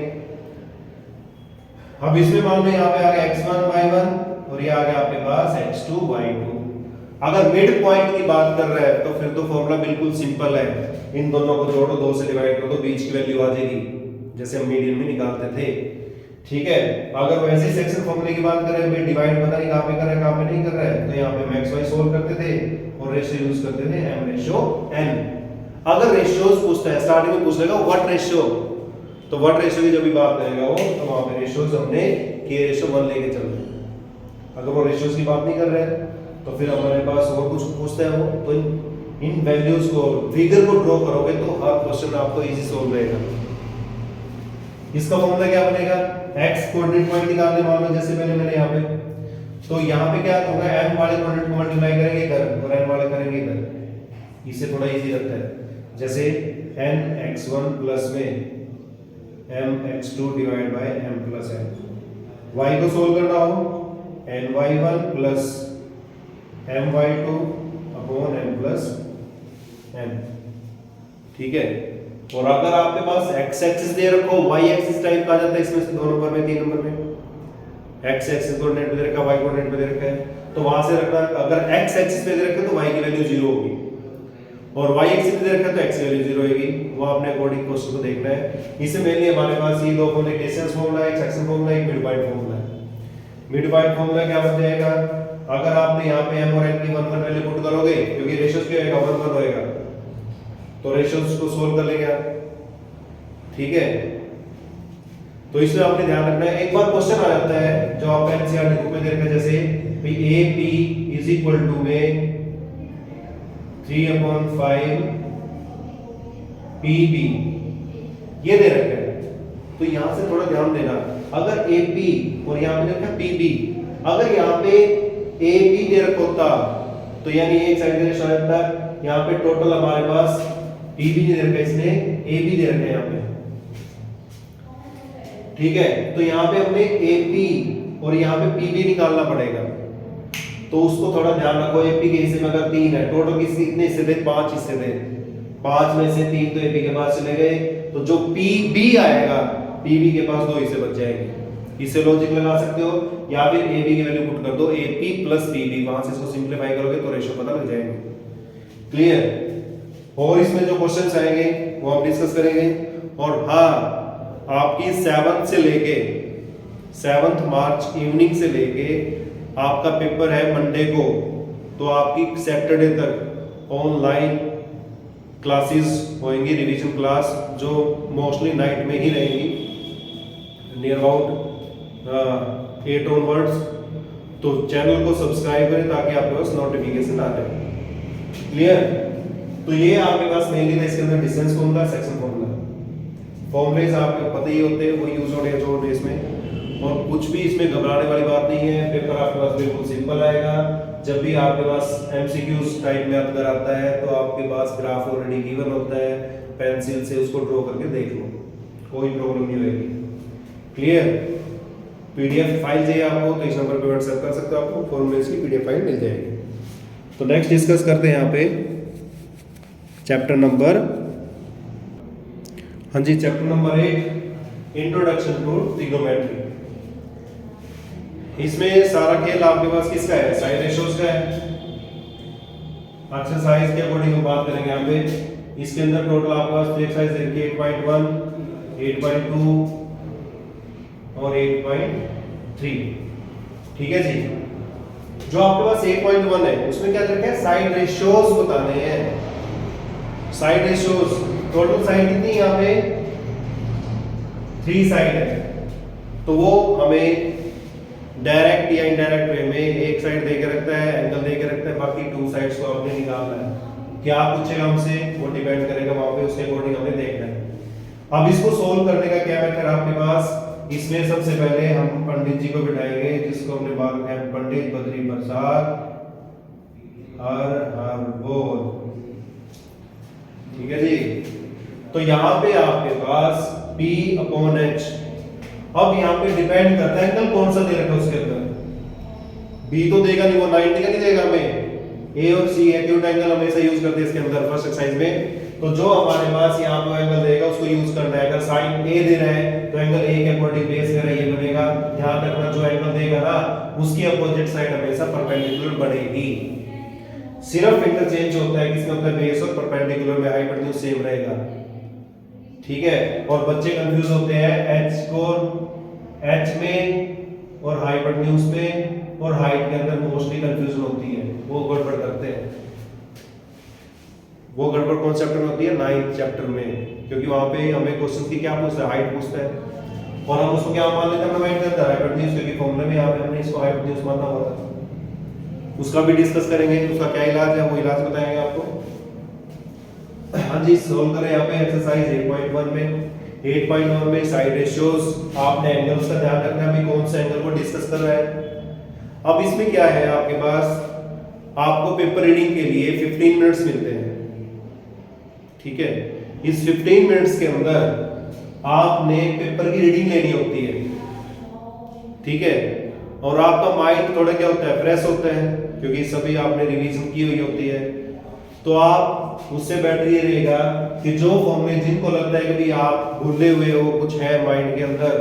Speaker 1: अब इसमें मान लो यहाँ पे आ गया x1 y1 और ये आ गया आपके पास x2 y2। अगर मिड पॉइंट की बात कर रहे हैं तो फिर तो फॉर्मूला बिल्कुल सिंपल है, इन दोनों को जोड़ो, 2 से डिवाइड कर दो, बीच की वैल्यू आ जाएगी जैसे हम मीडियन में निकालते थे। ठीक है? अगर वैसे सेक्शन फॉर्मूले की बात करें, भाई डिवाइड पता नहीं कहां पे कर रहा है कहां पे नहीं कर रहा है, तो यहाँ पे हम x y सोल्व करते थे और रेशियो यूज करते थे m/n। अगर रेशियोज पूछता है, स्टार्टिंग में पूछ लेगा व्हाट रेशियो, तो व्हाट रेशियो की जब भी बात करेगा वो, तो वहां पे रेशियोज हमने k/1 लेके चल रहे हैं। अगर वो रेशियोज की बात नहीं कर रहे हैं तो फिर हमारे पास और कुछ पूछता है वो, तो इन वैल्यूज को, फिगर को ड्रॉ करोगे तो हर क्वेश्चन आपको इजी सोल्व रहेगा। इसका फॉर्मूला क्या बनेगा, x कोऑर्डिनेट पॉइंट निकालने, मान लो जैसे मैंने यहाँ पे, तो यहाँ पे क्या होगा, m वाले कोऑर्डिनेट को मल्टीप्लाई करेंगे इधर और n वाले करेंगे इधर, इससे थोड़ा इजी लगता है। जैसे nx1 प्लस में mx2 divide by m plus n, y को सोल्व करना हो ny1 plus my2 upon m plus n। ठीक है? और अगर आपके पास x एक्सिस दे रखो, y एक्सिस टाइप का आ जाता है इसमें से 2 नंबर में, 3 नंबर में, x एक्सिस कोऑर्डिनेट पे दे रखा है, y कोऑर्डिनेट पे दे रखा है, तो वहां से रखना। अगर x एक्सिस पे दे रखा है तो y की वैल्यू 0 होगी, और y एक्सिस पे दे रखा है तो x की वैल्यू 0 होगी। वो आपने अकॉर्डिंग क्वेश्चन को देखना है। इससे मेनली हमारे पास ये 2 फॉर्मूले, डिस्टेंस फॉर्मूला है, सेक्शन फॉर्मूला है, मिड पॉइंट फॉर्मूला है। मिड पॉइंट फॉर्मूला क्या बन जाएगा, अगर आपने यहाँ पे m और n की 1 वैल्यू पुट करोगे, क्योंकि रेशियोज क्या होगा 1 1 होएगा, तो रेशियोज को सोल्व कर लेंगे आप। ठीक है? तो इसमें आपने ध्यान रखना है, एक बार क्वेश्चन आ जाता है जो आपका एनसीईआरटी बुक में दे रखा है, जैसे AP इज इक्वल टू में 3/5 PB ये दे रखा है। तो यहां से थोड़ा ध्यान देना, अगर AP और यहां पे लिखा PB, अगर यहां पे AB दे रखा होता तो यानी एक साइड दे रखा होता, यहां पे टोटल हमारे पास PB दे रखा है, इसने AB दे रखा है यहां पे। ठीक है? तो यहां पे हमने AP और यहां पे PB निकालना पड़ेगा, तो उसको थोड़ा ध्यान रखो। AP के हिस्से में अगर 3 है, टोटल कितने हिस्से थे, 5 हिस्से थे, 5 में से 3 तो एपी के पास चले गए, तो जो पीबी आएगा पीबी के पास 2 हिस्से बच जाएंगे। इससे लॉजिक लगा सकते हो, या फिर एबी की वैल्यू पुट कर दो एपी प्लस पीबी, वहां से इसको सिंपलीफाई करोगे तो रेशियो पता लग जाएंगे। क्लियर। और इसमें जो क्वेश्चंस आएंगे वो हम डिस्कस करेंगे। और हाँ, आपकी 7th मार्च इवनिंग से लेके आपका पेपर है मंडे को, तो आपकी सैटरडे तक ऑनलाइन क्लासेस होंगी, रिवीजन क्लास, जो मोस्टली नाइट में ही रहेंगी, नियर अबाउट 8 ऑनवर्ड्स। तो चैनल को सब्सक्राइब करें ताकि आपके पास नोटिफिकेशन आ जाए। क्लियर। तो ये आपके पास मेनली था, इसके अंदर distance formula, section formula, formulas आपको पता ही होते हैं, वो यूज हो रहे हैं जो इसमें, और कुछ भी इसमें घबराने वाली बात नहीं है। पेपर आपके पास बिल्कुल सिंपल आएगा। जब भी आपके पास एमसीक्यूज टाइप में अगर आता है तो आपके पास ग्राफ ऑलरेडी गिवन होता है, पेंसिल से उसको ड्रॉ करके देख लो, कोई प्रॉब्लम नहीं होगी। क्लियर। पीडीएफ फाइल चाहिए आपको तो इस नंबर पे व्हाट्सएप कर सकते हो, आपको फॉर्मूलेज की पीडीएफ फाइल मिल जाएगी। तो नेक्स्ट डिस्कस करते हैं यहाँ पे चैप्टर नंबर, हाँ जी, chapter number 8 introduction to trigonometry. इसमें सारा खेल आपके पास किसका है? साइड रेशियोज का है। एक्सरसाइज के अकॉर्डिंग हम बात करेंगे यहाँ पे। इसके अंदर टोटल आपके पास 3 एक्सरसाइज देखिए, 8.1, 8.2 और 8.3। ठीक है जी। जो आपके पास 8.1 है उसमें क्या रखा है? साइड रेशियोज बताने हैं। साइड रेशियोज, टोटल साइड कितनी यहाँ पे? 3 साइड है, तो वो हमें डायरेक्ट या इनडायरेक्ट वे में एक साइड दे के रखता है, एंगल दे के रखता है, बाकी 2 साइड्स को आपने निकालना है। क्या पूछेगा हमसे वो डिपेंड करेगा वहां पे, उसके अकॉर्डिंग हमने देखना है। अब इसको सोल्व करने का क्या मेथड आपके पास? इसमें सबसे पहले हम पंडित जी को बिठाएंगे, जिसको हमने बात किया पंडित बद्री प्रसाद हर बोल। ठीक है जी। तो यहाँ पे आपके पास P/H, अब यहाँ पे डिपेंड करता है एंगल कौन सा दे रखा है उसके अंदर। बी तो देगा नहीं, वो 90 का नहीं देगा हमें। ए और सी एक्यूट एंगल हमेशा यूज करते हैं इसके अंदर फर्स्ट एक्सरसाइज में। तो जो हमारे पास यहाँ पे एंगल देगा उसको यूज करना है। अगर साइन ए दे रहा है तो एंगल ए के अकॉर्डिंग बेस मेरा ये बनेगा। ध्यान रखना, जो एंगल देगा ना उसकी अपोजिट साइड हमेशा परपेंडिकुलर बनेगी। सिर्फ इंटरचेंज होता है, किसमें होता है? बेस और परपेंडिकुलर में हाइपोटेन्यूज सेम रहेगा। ठीक है। और बच्चे कंफ्यूज होते हैं एच में और हाइपोटेन्यूज में और हाइट के अंदर मोस्टली कंफ्यूजन होती है, वो गड़बड़ करते हैं। वो गड़बड़ कौन चैप्टर में होती है? 9th चैप्टर में, क्योंकि वहां पे हमें क्वेश्चन की क्या पूछता है? हाइट पूछता है, और हम उसको क्या मान लेते हैं? डिवाइड करते हैं हाइपोटेन्यूज, क्योंकि फॉर्मूले में यहाँ पे हमने इसको हाइपोटेन्यूज माना हुआ था। उसका भी डिस्कस करेंगे, उसका क्या इलाज है वो इलाज बताएंगे आपको। हाँ जी, सोल्व करें यहाँ पे एक्सरसाइज 8.1 में। 8.1 में साइड रेशियोज, आपने एंगल्स का ध्यान रखना है, अभी कौन से एंगल को डिस्कस कर रहा है। अब इसमें क्या है आपके पास? आपको पेपर रीडिंग के लिए 15 मिनट्स मिलते हैं। ठीक है। इस 15 मिनट्स के अंदर आपने पेपर की रीडिंग लेनी होती है। ठीक है। और आपका माइंड थोड़ा क्या होता है? फ्रेश होता है, क्योंकि सभी आपने रिवीजन की हुई होती है। तो आप उससे बेटर ये रहेगा कि जो फॉर्मूले जिनको लगता है कि भाई आप भूले हुए हो, कुछ है माइंड के अंदर,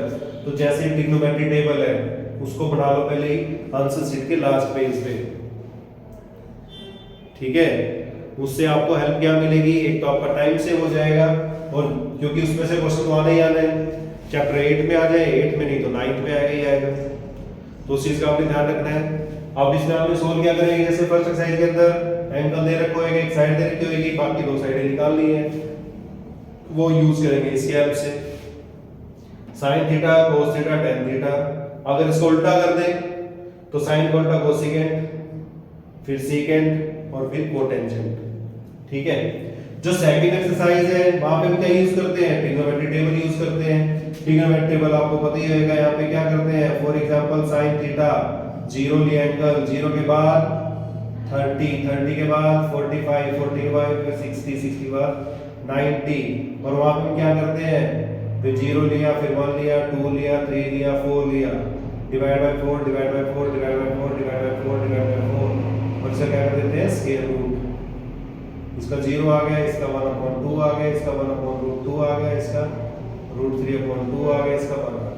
Speaker 1: तो जैसे ट्रिग्नोमेट्री टेबल है उसको बना लो पहले ही आंसर शीट के लास्ट पेज पे। ठीक है। उससे आपको हेल्प क्या मिलेगी? एक तो आपका टाइम सेव हो जाएगा, और क्योंकि उसमें से क्वेश्चन आने ही आने हैं। चैप्टर 8 में आ जाए, 8 में नहीं तो 9th में आएगा ही आएगा, तो उस चीज का आपने ध्यान रखना है। अब इसमें आपने सोल्व क्या करेंगे? जैसे फर्स्ट एक्सरसाइज के अंदर एंगल दे रखा होगा, एक साइड दे रखी होगी, बाकी 2 साइडें निकालनी है, वो यूज करेंगे इसकी हेल्प से। sin theta, cos theta, tan theta. अगर इसको उल्टा कर दें तो sin को उल्टा कोसेकेंट, फिर सेकेंट और फिर कोटेंजेंट। ठीक है। जो सेकंड एक्सरसाइज है वहां पे हम क्या यूज करते हैं? ट्रिग्नोमेट्री टेबल यूज करते हैं। ट्रिग्नोमेट्री टेबल आपको पता ही होगा। यहाँ पे क्या करते हैं? फॉर एग्जांपल sin थीटा 0 लिया एंगल, 0 के बाद 30, 30 के बाद 45, 40 के बाद 60, 60 के बाद 90, और वहां पे हम क्या करते हैं? फिर 0 लिया, फिर 1 लिया, 2 लिया, 3 लिया, 4 लिया, divide by 4, divide by 4, divide by 4, divide by 4, divide by 4, और इसे क्या कर देते हैं? Square root. इसका 0 आ गया, इसका 1/2 आ गया, इसका 1/√2 आ गया, इसका √3/2 आ गया, इसका 1 आ गया।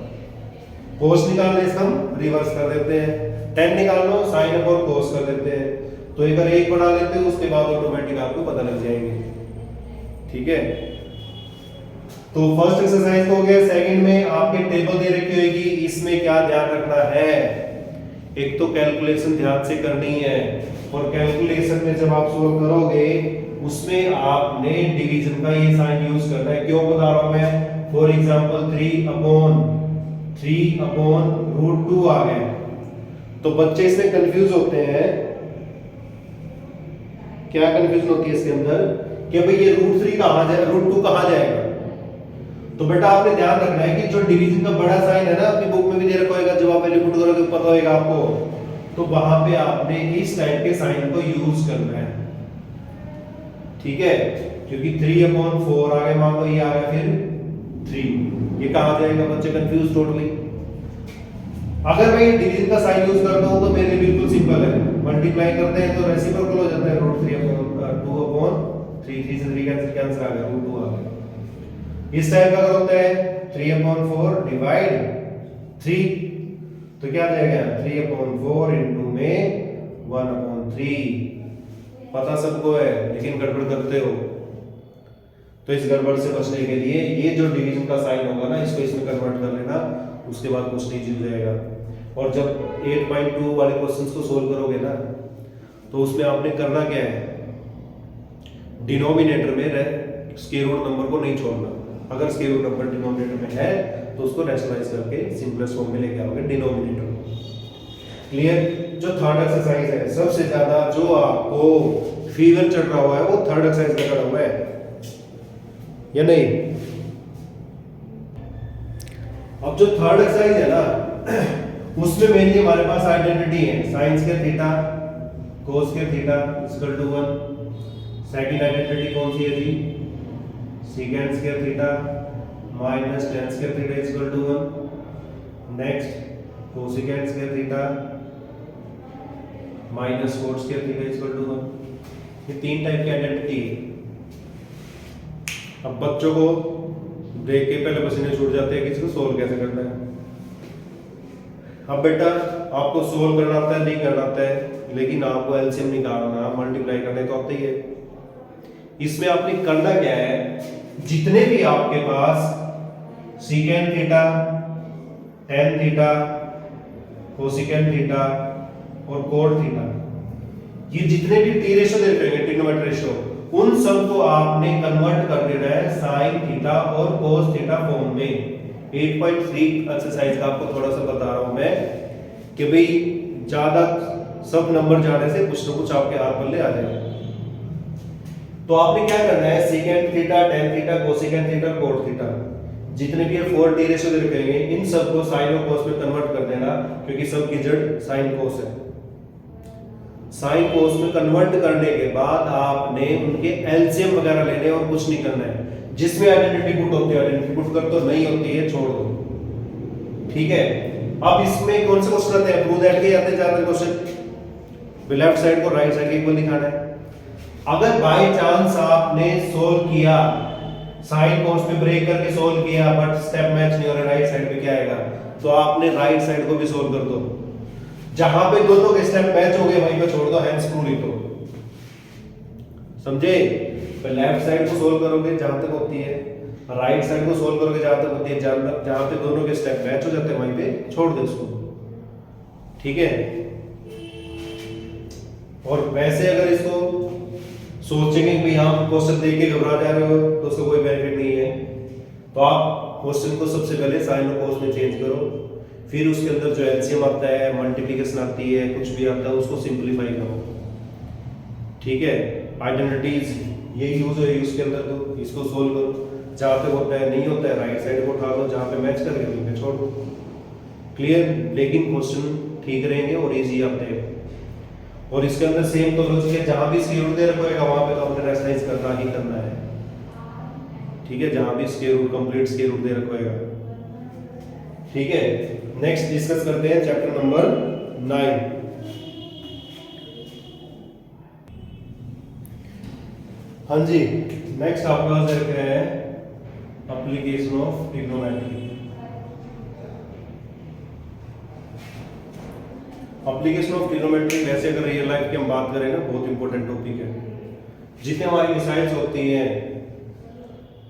Speaker 1: कोस निकालना इसका हम रिवर्स कर देते हैं, tan निकाल लो sin और cos कर देते हैं। तो एक बार एक बना लेते हो, उसके बाद ऑटोमेटिक आपको पता लग जाएगी। ठीक है, तो फर्स्ट एक्सरसाइज हो गया। सेकंड में आपके टेबल दे रखी होगी, इसमें क्या ध्यान रखना है, एक तो कैलकुलेशन ध्यान से करनी है, और कैलकुलेशन में जब आप सोल्व करोगे उसमें आपने डिवीजन का ये साइन यूज करना है। क्यों बता रहा हूं मैं, फॉर एग्जांपल 3/√2 आ गया, तो बच्चे इसमें कंफ्यूज होते हैं। क्या कंफ्यूजन होती है इसके अंदर कि भाई ये √3 कहां जाए, √2 कहां जाएगा। तो बेटा आपने ध्यान रखना है कि जो डिवीजन का बड़ा साइन है ना, अपनी बुक में भी दे रखा होगा, जब आप रिपोर्ट करोगे पता होगा आपको, तो वहां पे आपने इस टाइप के साइन को यूज करना है। ठीक है, क्योंकि 3/4 आ गया, मान लो ये आ गया, फिर 3, ये कहां जाएगा, बच्चे कंफ्यूज टोटली। अगर मैं डिवीजन का साइन यूज करता हूं तो मेरे लिए बिल्कुल सिंपल है, मल्टीप्लाई करते हैं तो रेसिप्रोकल हो जाता है, √3/2/3, 3 से 3 कैंसिल आ गया, √2 आ गया। इस टाइप का अगर होता है 3/4 डिवाइड 3, तो क्या आ जाएगा 3/4 इनटू में 1/3। पता सबको है, लेकिन गड़बड़ करते हो। तो इस गड़बड़ से बचने के लिए ये जो डिवीजन का साइन होगा ना, इसको इसमें कन्वर्ट कर लेना, उसके बाद कुछ नहीं जीत जाएगा। और जब 8.2 वाले क्वेश्चंस को सोल्व करोगे ना, तो उसमें आपने करना क्या है, डिनोमिनेटर में स्क्वायर रूट नंबर को नहीं छोड़ना। अगर स्क्वायर रूट नंबर डिनोमिनेटर में है तो उसको रैशनलाइज करके सिंपलेस्ट फॉर्म में लेके आओगे डिनोमिनेटर। क्लियर। जो थर्ड एक्सरसाइज है, सबसे ज्यादा जो आपको फीवर चढ़ रहा हुआ है वो थर्ड एक्सरसाइज का चढ़ा हुआ है या नहीं। अब जो थर्ड एक्सरसाइज है ना, उसमें मेनली हमारे पास आइडेंटिटी है, sine square theta cos square theta equal to 1। Second identity कौन सी है जी, second square theta minus tan square theta equal to 1। Next cosecant square theta minus cot square theta equal to 1। ये तीन type की identity है। अब बच्चों को देख के पहले पसीने छूट जाते हैं कि इसको सोल्व कैसे करना है। अब बेटा आपको सोल्व करना आता है, नहीं करना आता है, लेकिन आपको एलसीएम निकालना, मल्टीप्लाई करने तो आता ही है। इसमें आपने करना क्या है, जितने भी आपके पास secant theta, tan theta, cosecant theta और कोट थीटा, ये जितने भी टी रेशो दे रखे हैं, ट्रिग्नोमेट्रिक रेशो, उन सब को आपने कन्वर्ट कर देना है साइन थीटा और कोस थीटा फॉर्म में। 8.3 एक्सरसाइज का आपको थोड़ा सा बता रहा हूं मैं कि भाई ज्यादा सब नंबर जाने से कुछ ना कुछ आपके हाथ पल्ले आ जाएगा। तो आपने क्या करना है, secant theta, tan theta, cosecant theta, cot theta, जितने भी ये 4 टी रेशो दे रखे हैं, इन सबको साइन और कोस में कन्वर्ट कर देना, क्योंकि सब की जड़ साइन कोस है। साइन कोस में कन्वर्ट करने के बाद आपने उनके एलसीएम वगैरह लेने और कुछ नहीं करना है। जिसमें आइडेंटिटी पुट होती है आइडेंटिटी पुट कर, तो नहीं होती है छोड़ दो। ठीक है। अब इसमें कौन से क्वेश्चन आते हैं, प्रूव दैट के आते हैं ज्यादा क्वेश्चन। लेफ्ट साइड को राइट साइड इक्वल दिखाना है। अगर बाय चांस आपने सोल्व किया, साइन कोस में ब्रेक करके सोल्व किया, बट स्टेप मैच नहीं हो रहा, राइट साइड पे क्या आएगा, तो आपने राइट साइड को भी सोल्व कर दो। जहां पे दोनों के स्टेप मैच हो गए वहीं पे छोड़ दो, हैंड्स फ्री तो समझे। तो लेफ्ट साइड को सोल्व करोगे जहां तक होती है, राइट साइड को सोल्व करोगे जहां तक होती है, जहां पे दोनों के स्टेप मैच हो जाते हैं वहीं पे छोड़ दो इसको। ठीक है। और वैसे अगर इसको सोचेंगे कि हम क्वेश्चन देख के घबरा जा रहे हो तो उसका कोई बेनिफिट नहीं है। तो आप क्वेश्चन को सबसे पहले साइन और कोस में चेंज करो, फिर उसके अंदर जो एलसीएम आता है, मल्टीप्लिकेशन आती है, कुछ भी आता है, उसको सिंपलीफाई करो। ठीक है। आइडेंटिटीज ये यूज है उसके अंदर, तो इसको सोल्व करो। जहां पे होता है नहीं होता है राइट साइड को उठा लो, जहां पे मैच कर गए वहीं पे छोड़ दो। क्लियर। लेकिन क्वेश्चन ठीक रहेंगे और इजी आते हैं। और इसके अंदर सेम तो लॉजिक है, जहां भी स्क्वायर रूट दे रखा होगा वहां पे तो हमने रैशनलाइज करना ही करना है। ठीक है। जहां भी square root, complete square root दे रखा होगा। ठीक है। नेक्स्ट डिस्कस करते हैं चैप्टर नंबर 9। हाँ जी, नेक्स्ट आपके पास है application of trigonometry. Application of trigonometry वैसे अगर रियल लाइफ की हम बात करें ना, बहुत इंपॉर्टेंट टॉपिक है। जितने हमारी मिसाइल्स होती हैं,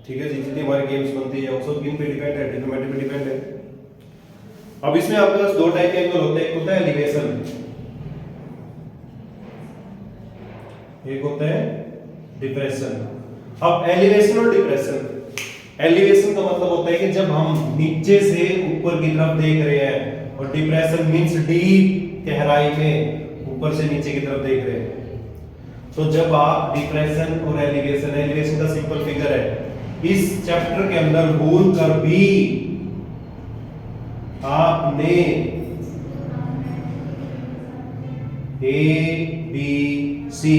Speaker 1: ठीक है जी, जितनी हमारी गेम्स बनती है वो सब किन पे डिपेंड है? ट्रिग्नोमेट्री पे डिपेंड है। अब इसमें आपके पास दो टाइप के एंगल होते हैं, एक होता है एलिवेशन, एक होता है डिप्रेशन। अब एलिवेशन और डिप्रेशन, एलिवेशन का मतलब होता है कि जब हम नीचे से ऊपर की तरफ देख रहे हैं, और डिप्रेशन मींस डीप गहराई में ऊपर से नीचे की तरफ देख रहे हैं। तो जब आप डिप्रेशन और एलिवेशन, एलिवेशन का सिंपल फिगर है, इस चैप्टर के अंदर भूल कर भी आपने ए बी सी,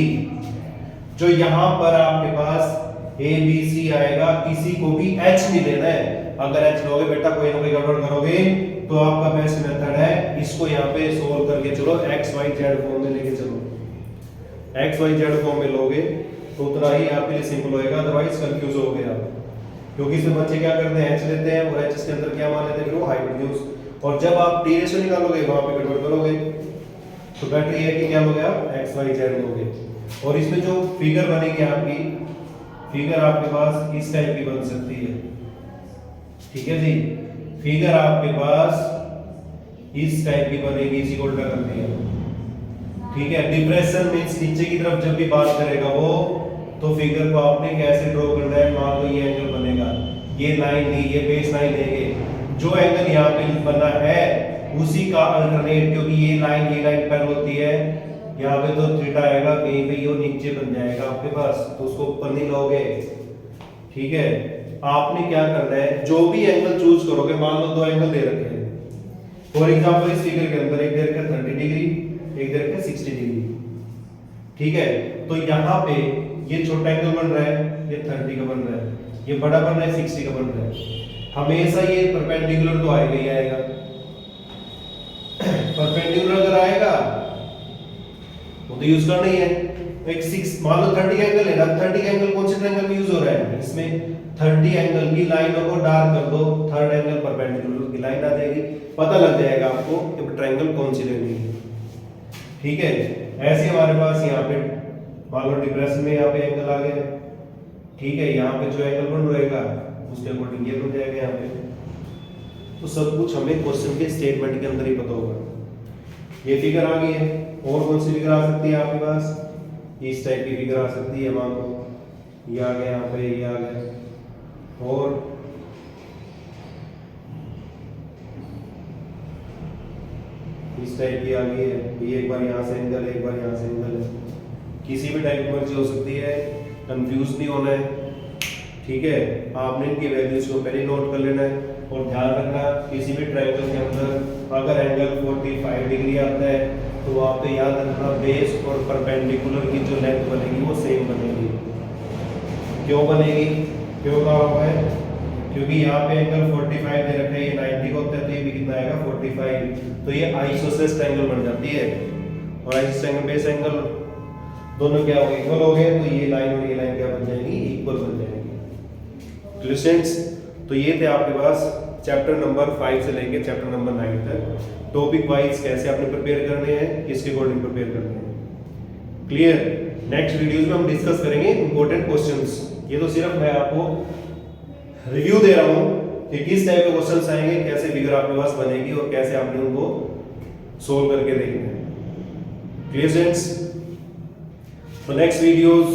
Speaker 1: जो यहां पर आपके पास ए बी सी आएगा, किसी को भी एच नहीं लेना है। अगर एच लोगे बेटा कोई ना कोई गड़बड़ करोगे, तो आपका बेस्ट मेथड है इसको यहाँ पे सोल्व करके चलो, एक्स वाई जेड फॉर्म में लेके चलो। एक्स वाई जेड फॉर्म में लोगे तो उतना ही आपके लिए सिंपल होएगा, अदरवाइज कंफ्यूज हो गए आप। क्योंकि इसमें बच्चे क्या करते हैं, एच लेते हैं और एच के अंदर क्या मान लेते हैं, वो हाइपोटेन्यूज, और जब आप टी रेशियो निकालोगे वहां पे गड़बड़ करोगे। तो बेटर ये है कि क्या लोगे आप, एक्स वाई जेड लोगे। और इसमें जो फिगर बनेगी आपकी, फिगर आपके पास इस टाइप की बन सकती है, ठीक है जी। फिगर आपके पास इस टाइप की बनेगी, इसी को उल्टा कर दिया, ठीक है। डिप्रेशन मींस नीचे की तरफ जब भी बात करेगा वो, तो फिगर को आपने कैसे ड्रॉ करना है, मान लो ये एंगल बनेगा, ये लाइन ली, ये बेस लाइन लेंगे, जो एंगल यहाँ पे बना है उसी का अल्टरनेट, क्योंकि ये लाइन पैरेलल होती है, यहाँ पे तो थीटा आएगा, कहीं पे ये नीचे बन जाएगा आपके पास, तो उसको ऊपर नहीं लोगे, ठीक है। आपने क्या करना है, जो भी एंगल चूज करोगे, मान लो दो एंगल दे रखे हैं फॉर एग्जांपल इस फिगर के अंदर, एक दे रखा है 30 डिग्री, एक दे रखा है 60 डिग्री, ठीक है। तो यहाँ पे ये छोटा एंगल बन रहा है, ये 30 का बन रहा है, ये बड़ा बन रहा है 60 का बन रहा है। हमेशा ये परपेंडिकुलर तो आएगा ही आएगा। परपेंडिकुलर अगर आएगा वो तो यूज करना ही है। एक 6 मान लो 30 एंगल है ना, 30 एंगल कौन से ट्रायंगल में यूज हो रहा है, इसमें 30 एंगल की लाइनों को डार्क कर दो, थर्ड एंगल परपेंडिकुलर की लाइन आ जाएगी, पता लग जाएगा आपको कि ट्रायंगल कौन सी लेनी है, ठीक है। ऐसे हमारे पास यहाँ पे मान लो डिप्रेशन में यहाँ पे एंगल आ गया, ठीक है, यहाँ पे जो एंगल बन रहेगा उसके अकॉर्डिंग ये बन जाएगा यहाँ पे। तो सब कुछ हमें क्वेश्चन के स्टेटमेंट के अंदर ही पता होगा। ये फिगर आ गई है, और कौन सी फिगर आ सकती है आपके पास, इस टाइप की फिगर आ सकती है, मान लो ये आ गया यहाँ पे, ये आ गया, और इस टाइप की आ गई है, ये एक बार यहाँ से एंगल है, एक बार यहाँ से एंगल है, किसी भी टाइप की मर्जी हो सकती है, कंफ्यूज नहीं होना है, ठीक है। आपने इनकी वैल्यूज को पहले नोट कर लेना है, और ध्यान रखना किसी भी ट्रायंगल के अंदर अगर एंगल 45 डिग्री आता है तो वहाँ पे याद रखना बेस और परपेंडिकुलर की जो लेंथ बनेगी वो सेम बनेगी। क्यों बनेगी, क्यों कहा हुआ है, क्योंकि यहाँ पे एंगल 45 दे रखा है, ये 90 का होता है, तो ये भी कितना आएगा 45, तो ये आइसोसेलेस ट्रायंगल बन जाती है। और आइसोसेलेस एंगल बेस एंगल दोनों क्या हो गए, इक्वल हो गए, तो ये लाइन और ये लाइन क्या बन जाएगी, इक्वल बन जाएगी। स्टूडेंट्स, तो ये थे आपके पास चैप्टर नंबर 5 से लेके चैप्टर नंबर 9 तक, टॉपिक वाइज कैसे आपने प्रिपेयर करने हैं, किसके अकॉर्डिंग प्रिपेयर करने हैं, क्लियर। नेक्स्ट वीडियोस में हम डिस्कस करेंगे इंपॉर्टेंट क्वेश्चंस। ये तो सिर्फ मैं आपको रिव्यू दे रहा हूँ कि किस टाइप के क्वेश्चंस आएंगे, कैसे फिगर आपके पास बनेगी और कैसे आपने उनको सोल्व करके देखना है। क्लियर स्टूडेंट्स, तो नेक्स्ट वीडियोस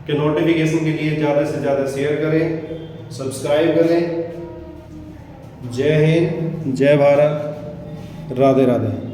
Speaker 1: के नोटिफिकेशन के लिए ज़्यादा से ज़्यादा शेयर करें, सब्सक्राइब करें। जय हिंद, जय भारत, राधे राधे।